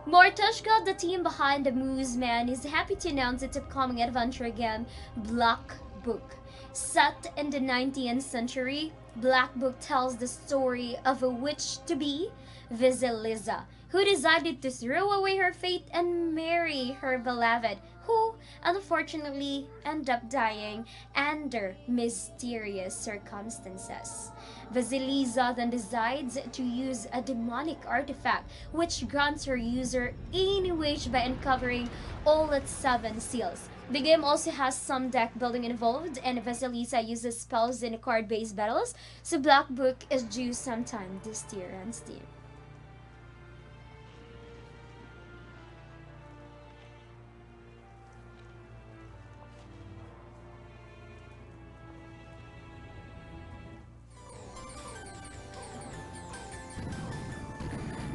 Morteshka, the team behind the Moose Man, is happy to announce its upcoming adventure game, Black Book. Set in the 19th century, Black Book tells the story of a witch-to-be, Vasilisa, who decided to throw away her fate and marry her beloved, who unfortunately ended up dying under mysterious circumstances. Vasilisa then decides to use a demonic artifact which grants her user any wish by uncovering all its 7 seals. The game also has some deck building involved, and Vasilisa uses spells in card-based battles, so Black Book is due sometime this year on Steam.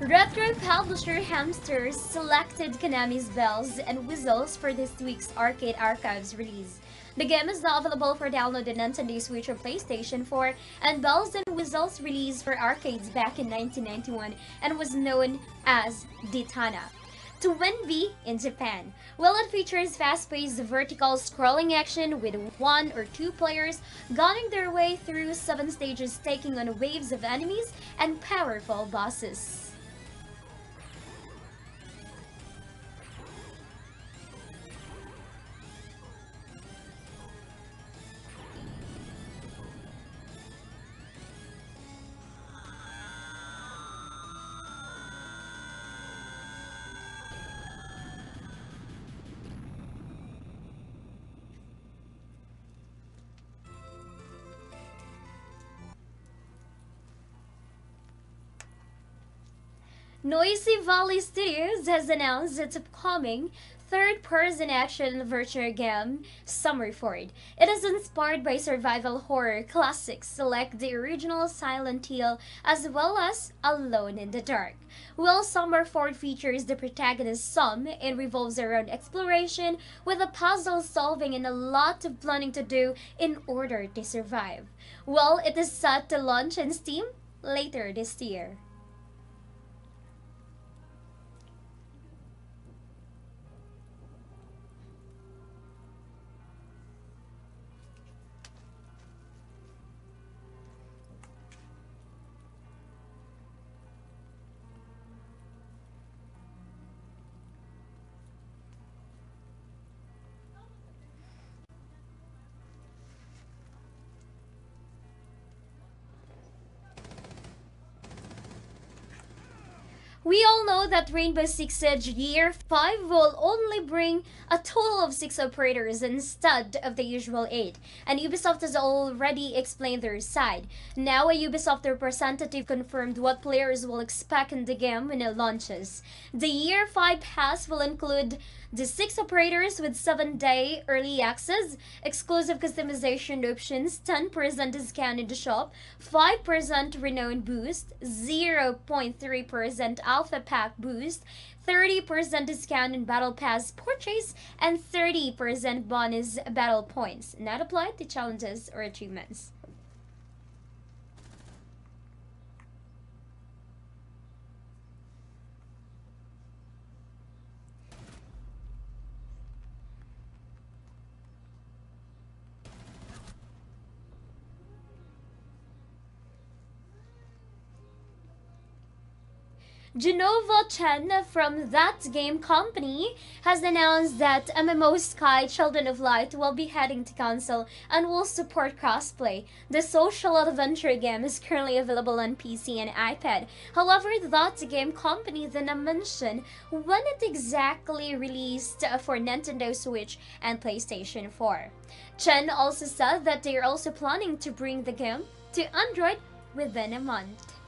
Retro publisher Hamsters selected Konami's bells and whistles for this week's Arcade Archives release. The game is now available for download on Nintendo Switch or PlayStation 4, and Bells and Whistles released for arcades back in 1991 and was known as Ditana to Wenbi in Japan. Well, it features fast-paced vertical scrolling action with 1 or 2 players gunning their way through 7 stages, taking on waves of enemies and powerful bosses. Noisy Valley Studios has announced its upcoming third-person action adventure game, Summerford. It is inspired by survival horror classics like the original Silent Hill as well as Alone in the Dark. While Summerford features the protagonist Sum, it revolves around exploration with a puzzle solving and a lot of planning to do in order to survive. Well, it is set to launch on Steam later this year. We all know that Rainbow Six Siege Year 5 will only bring a total of 6 operators instead of the usual 8, and Ubisoft has already explained their side. Now a Ubisoft representative confirmed what players will expect in the game when it launches. The Year 5 pass will include the 6 operators with 7-day early access, exclusive customization options, 10% discount in the shop, 5% renown boost, 0.3% alpha pack boost, 30% discount in battle pass purchase, and 30% bonus battle points, not applied to challenges or achievements. Genova Chen from That Game Company has announced that MMO Sky Children of Light will be heading to console and will support crossplay. The social adventure game is currently available on PC and iPad. However, That Game Company did not mention when it exactly released for Nintendo Switch and PlayStation 4. Chen also said that they are also planning to bring the game to Android within a month.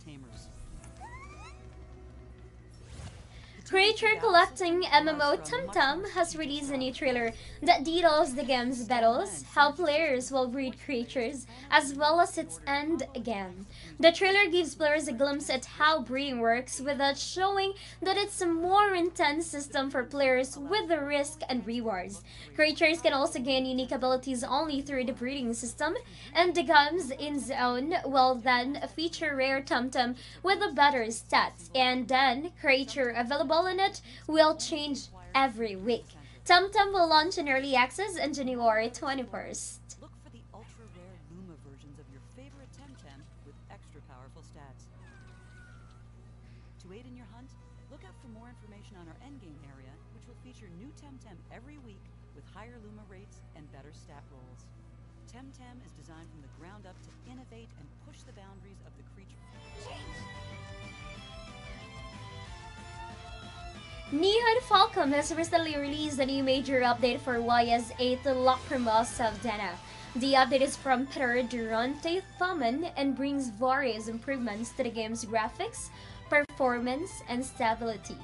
Tamers. Creature collecting MMO Temtem has released a new trailer that details the game's battles, how players will breed creatures, as well as its end game. The trailer gives players a glimpse at how breeding works without showing that it's a more intense system for players with the risk and rewards. Creatures can also gain unique abilities only through the breeding system, and the games in Zone will then feature rare Temtem with a better stats, and then creature available in it will change every week. Temtem will launch in early access on January 21st. Look for the ultra-rare Luma versions of your favorite Temtem with extra powerful stats. To aid in your hunt, look out for more information on our endgame area, which will feature new Temtem every week with higher Luma rates and better stat rolls. Temtem is designed from the ground up to innovate and push the boundaries of the creature. Nioh and Falcom has recently released a new major update for YS 8 Lacrimosa of Dana. The update is from Peter Durante Thuman and brings various improvements to the game's graphics, performance, and stability.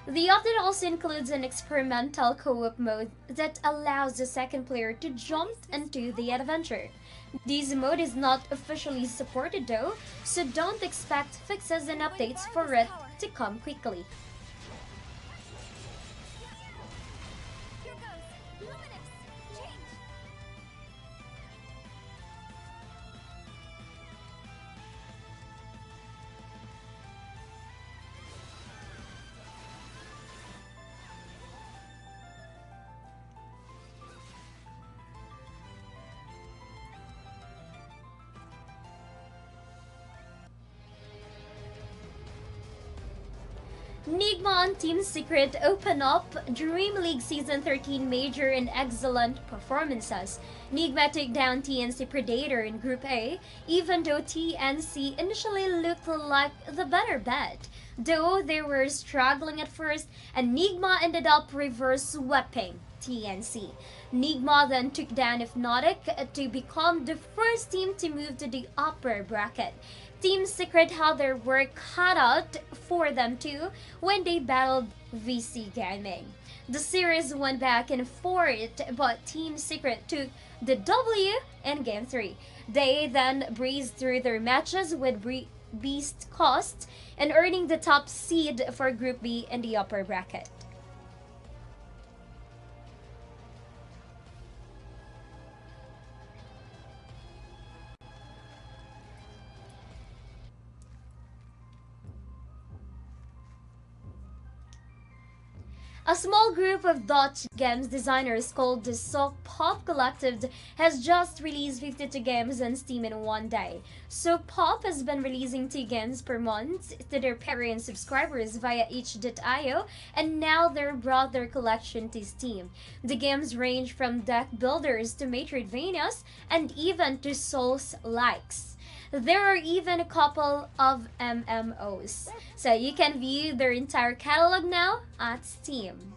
The update also includes an experimental co-op mode that allows the second player to jump into the adventure. This mode is not officially supported though, so don't expect fixes and updates for it to come quickly. Enigma and Team Secret open up DreamLeague Season 13 major and excellent performances. Enigma took down TNC Predator in Group A, even though TNC initially looked like the better bet. Though they were struggling at first, Enigma ended up reverse sweeping TNC. Enigma then took down Hypnotic to become the first team to move to the upper bracket. Team Secret had their work cut out for them too when they battled VC Gaming. The series went back and forth, but Team Secret took the W in Game 3. They then breezed through their matches with Beast Cost and earning the top seed for Group B in the upper bracket. A small group of Dutch games designers called the Sokpop Collective has just released 52 games on Steam in one day. Sokpop has been releasing 2 games per month to their Patreon subscribers via itch.io, and now they've brought their collection to Steam. The games range from deck builders to Metroidvanias and even to Souls-likes. There are even a couple of MMOs, so you can view their entire catalog now at Steam.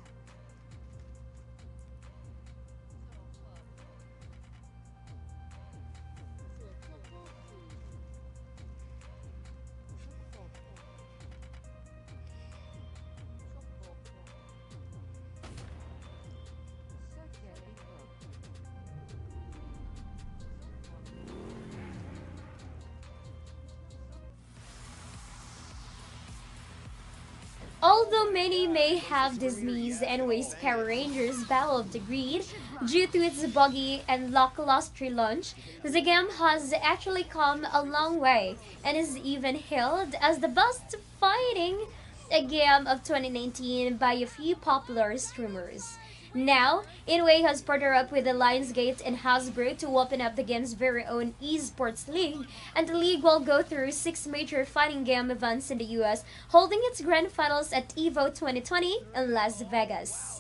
Although many may have dismissed NWA's Power Rangers Battle of the Grid due to its buggy and lackluster launch, the game has actually come a long way and is even hailed as the best fighting game of 2019 by a few popular streamers. Now, NWA has partnered up with the Lionsgate and Hasbro to open up the game's very own esports league, and the league will go through 6 major fighting game events in the US, holding its grand finals at EVO 2020 in Las Vegas.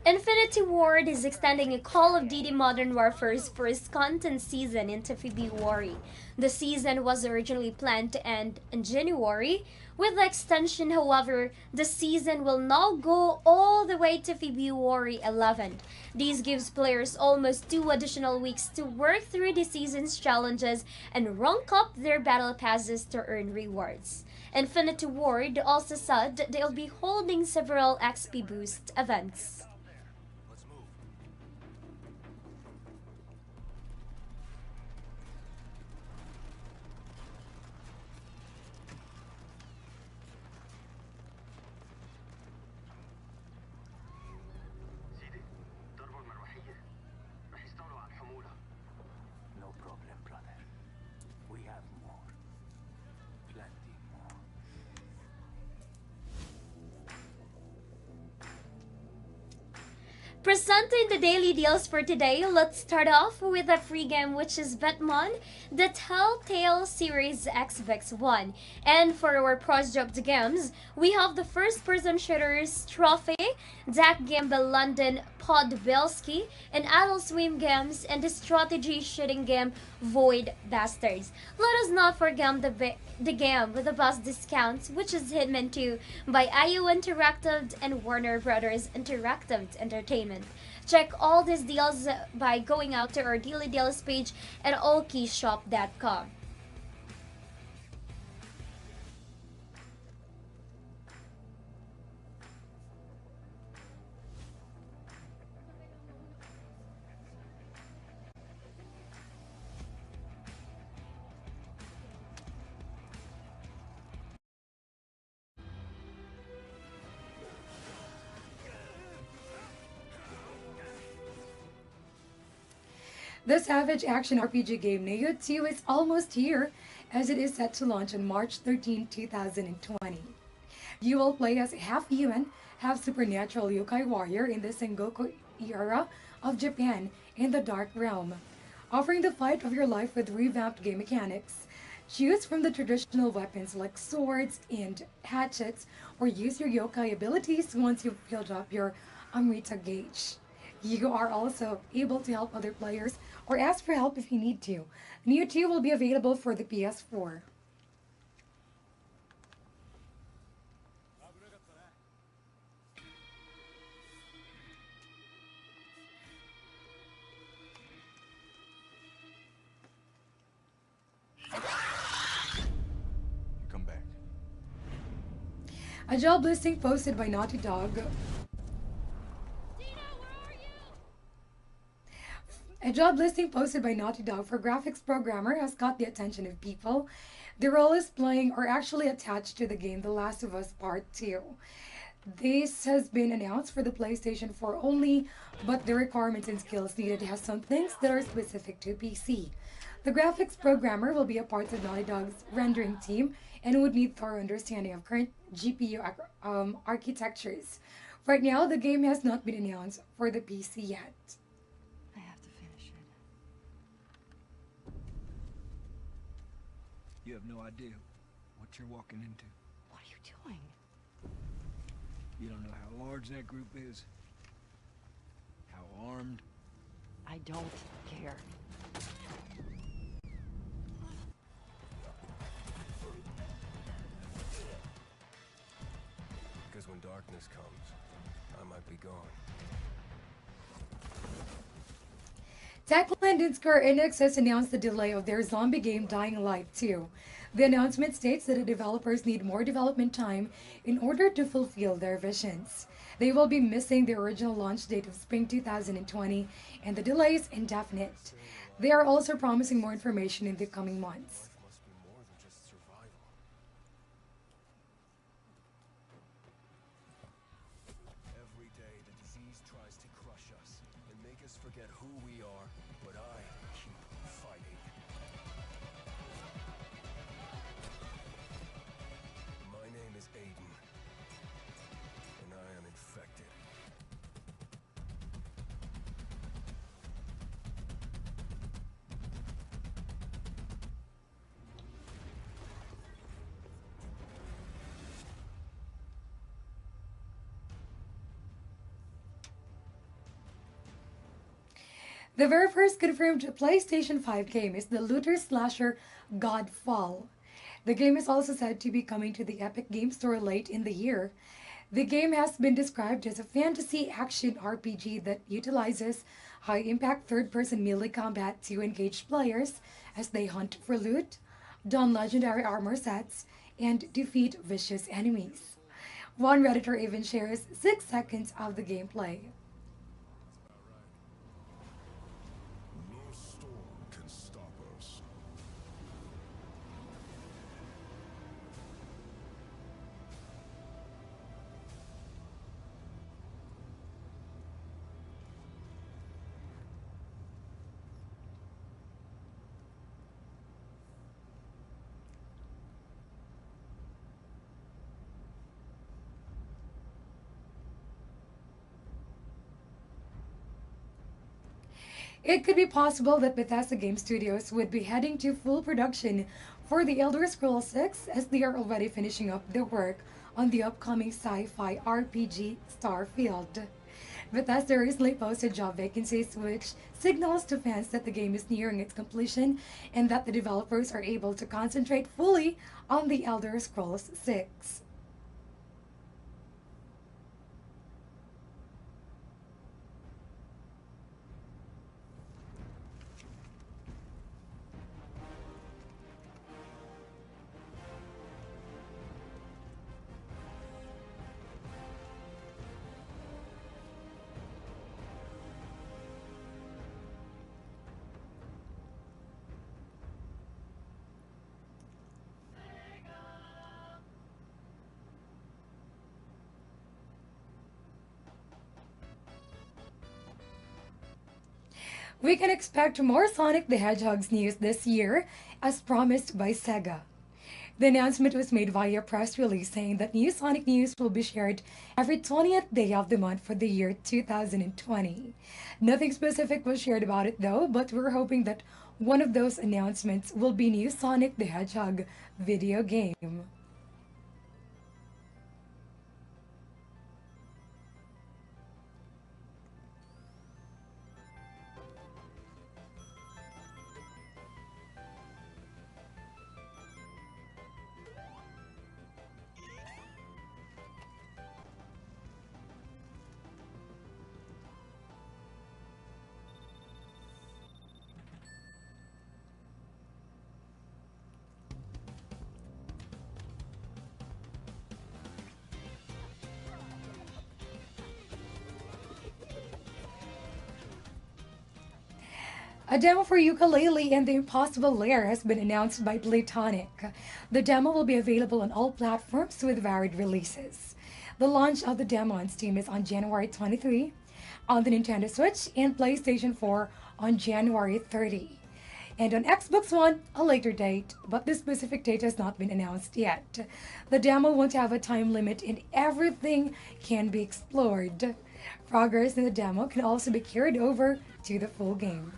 Infinity Ward is extending a Call of Duty Modern Warfare's first content season into February. The season was originally planned to end in January. With the extension, however, the season will now go all the way to February 11th. This gives players almost 2 additional weeks to work through the season's challenges and rank up their battle passes to earn rewards. Infinity Ward also said they'll be holding several XP boost events. Presenting the daily deals for today, let's start off with a free game, which is Batman, the Telltale Series Xbox One. And for our prize dropped games, we have the first-person shooters Trophy, that game by London Podbelski, and Adult Swim games, and the strategy shooting game Void Bastards. Let us not forget the game with the best discounts, which is Hitman 2 by IO Interactive and Warner Brothers Interactive Entertainment. Check all these deals by going out to our daily deals page at ALLKEYSHOP.com. The Savage Action RPG game Nioh 2 is almost here, as it is set to launch on March 13, 2020. You will play as half human, half supernatural yokai warrior in the Sengoku era of Japan in the Dark Realm, offering the fight of your life with revamped game mechanics. Choose from the traditional weapons like swords and hatchets, or use your yokai abilities once you've filled up your Amrita gauge. You are also able to help other players or ask for help if you need to. Nioh 2 will be available for the PS4. Come back. A job listing posted by Naughty Dog. A job listing posted by Naughty Dog for graphics programmer has caught the attention of people. The role is playing or actually attached to the game The Last of Us Part 2. This has been announced for the PlayStation 4 only, but the requirements and skills needed has some things that are specific to PC. The graphics programmer will be a part of Naughty Dog's rendering team and would need thorough understanding of current GPU architectures. Right now, the game has not been announced for the PC yet. You have no idea what you're walking into. What are you doing? You don't know how large that group is, how armed. I don't care. Because when darkness comes, I might be gone. Techland and Square Enix has announced the delay of their zombie game Dying Light 2. The announcement states that the developers need more development time in order to fulfill their visions. They will be missing the original launch date of spring 2020, and the delay is indefinite. They are also promising more information in the coming months. Must be more than just survival. Every day the disease tries to crush us and make us forget who we are, but I keep fighting. My name is Aiden, and I am infected. The very first confirmed PlayStation 5 game is the looter slasher Godfall. The game is also said to be coming to the Epic Game Store late in the year. The game has been described as a fantasy action RPG that utilizes high impact third person melee combat to engage players as they hunt for loot, don legendary armor sets, and defeat vicious enemies. One Redditor even shares 6 seconds of the gameplay. No storm can stop us. It could be possible that Bethesda Game Studios would be heading to full production for The Elder Scrolls 6 as they are already finishing up their work on the upcoming sci-fi RPG Starfield. Bethesda recently posted job vacancies which signals to fans that the game is nearing its completion and that the developers are able to concentrate fully on The Elder Scrolls 6. We can expect more Sonic the Hedgehog's news this year, as promised by Sega. The announcement was made via press release saying that new Sonic news will be shared every 20th day of the month for the year 2020. Nothing specific was shared about it though, but we're hoping that one of those announcements will be new Sonic the Hedgehog video game. A demo for Yooka-Laylee and the Impossible Lair has been announced by Playtonic. The demo will be available on all platforms with varied releases. The launch of the demo on Steam is on January 23, on the Nintendo Switch and PlayStation 4 on January 30, and on Xbox One a later date, but this specific date has not been announced yet. The demo won't have a time limit and everything can be explored. Progress in the demo can also be carried over to the full game.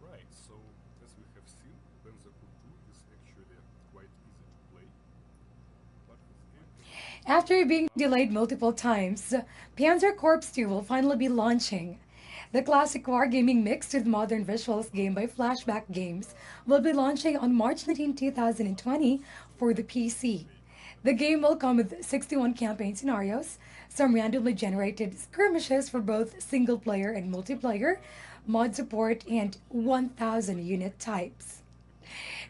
Right, so as we have seen, Panzer 2 is actually quite easy to play, but with gameplay. After being delayed multiple times, Panzer Corps 2 will finally be launching. The classic wargaming mixed with modern visuals game by Flashback Games will be launching on March 19, 2020 for the PC. The game will come with 61 campaign scenarios, some randomly generated skirmishes for both single player and multiplayer, mod support, and 1,000 unit types.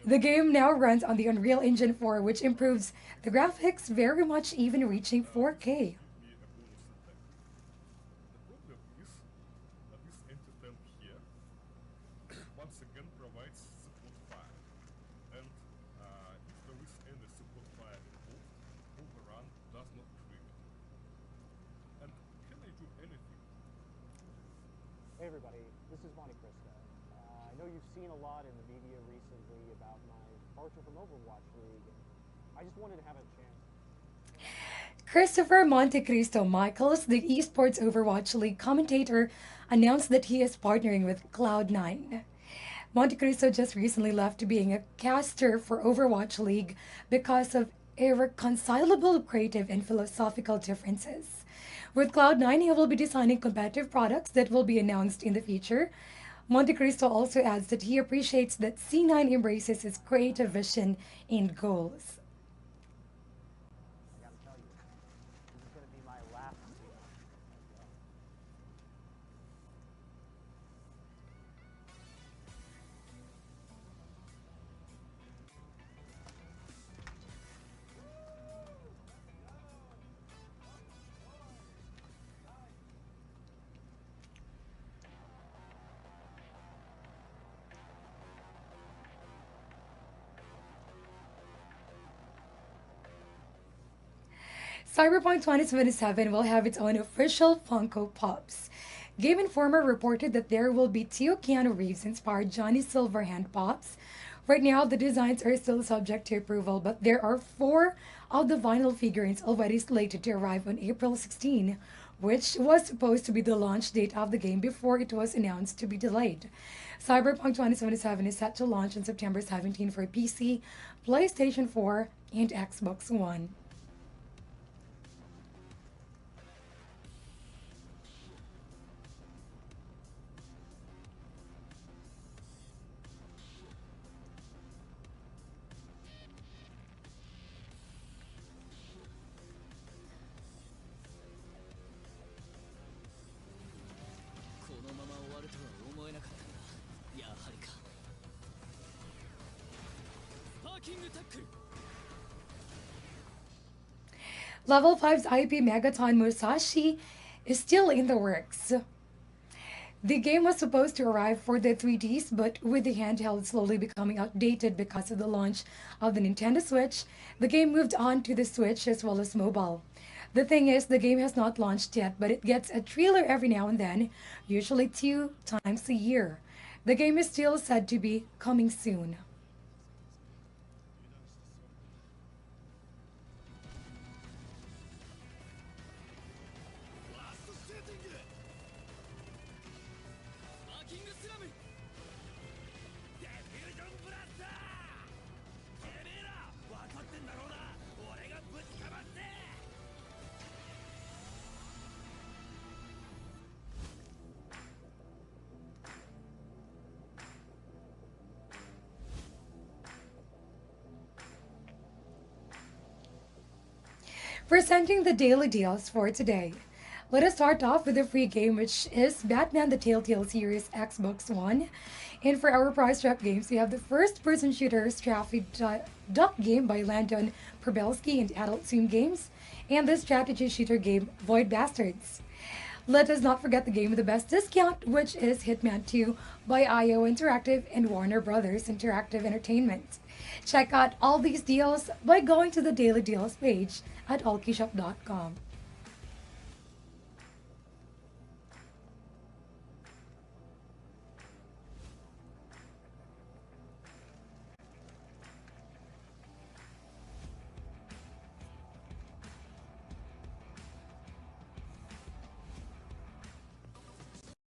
The game now runs on the Unreal Engine 4, which improves the graphics very much, even reaching 4K. Me a bonus attack. The problem is that this anti-tank here once again provides support fire, and if there is any support fire involved, overrun does not trigger. And can I do anything? Hey everybody, this is MonteCristo. I know you've seen a lot in the media recently about my departure from Overwatch League, and I just wanted to have a chance. Christopher MonteCristo Michaels, the esports Overwatch League commentator, announced that he is partnering with Cloud9. MonteCristo just recently left being a caster for Overwatch League because of irreconcilable creative and philosophical differences. With Cloud9, he will be designing competitive products that will be announced in the future. MonteCristo also adds that he appreciates that C9 embraces his creative vision and goals. I gotta tell you, this is gonna be my last season. Cyberpunk 2077 will have its own official Funko Pops. Game Informer reported that there will be two Keanu Reeves-inspired Johnny Silverhand Pops. Right now, the designs are still subject to approval, but there are 4 of the vinyl figurines already slated to arrive on April 16, which was supposed to be the launch date of the game before it was announced to be delayed. Cyberpunk 2077 is set to launch on September 17 for PC, PlayStation 4, and Xbox One. Level 5's IP Megaton Mushashi is still in the works. The game was supposed to arrive for the 3DS, but with the handheld slowly becoming outdated because of the launch of the Nintendo Switch, the game moved on to the Switch as well as mobile. The thing is, the game has not launched yet, but it gets a trailer every now and then, usually 2 times a year. The game is still said to be coming soon. Presenting the daily deals for today. Let us start off with a free game, which is Batman the Telltale Series Xbox One. And for our prize trap games, we have the first-person shooter Straffy Duck game by Landon Probelski and Adult Swim Games, and the strategy shooter game Void Bastards. Let us not forget the game with the best discount, which is Hitman 2 by IO Interactive and Warner Brothers Interactive Entertainment. Check out all these deals by going to the Daily Deals page at ALLKEYSHOP.com.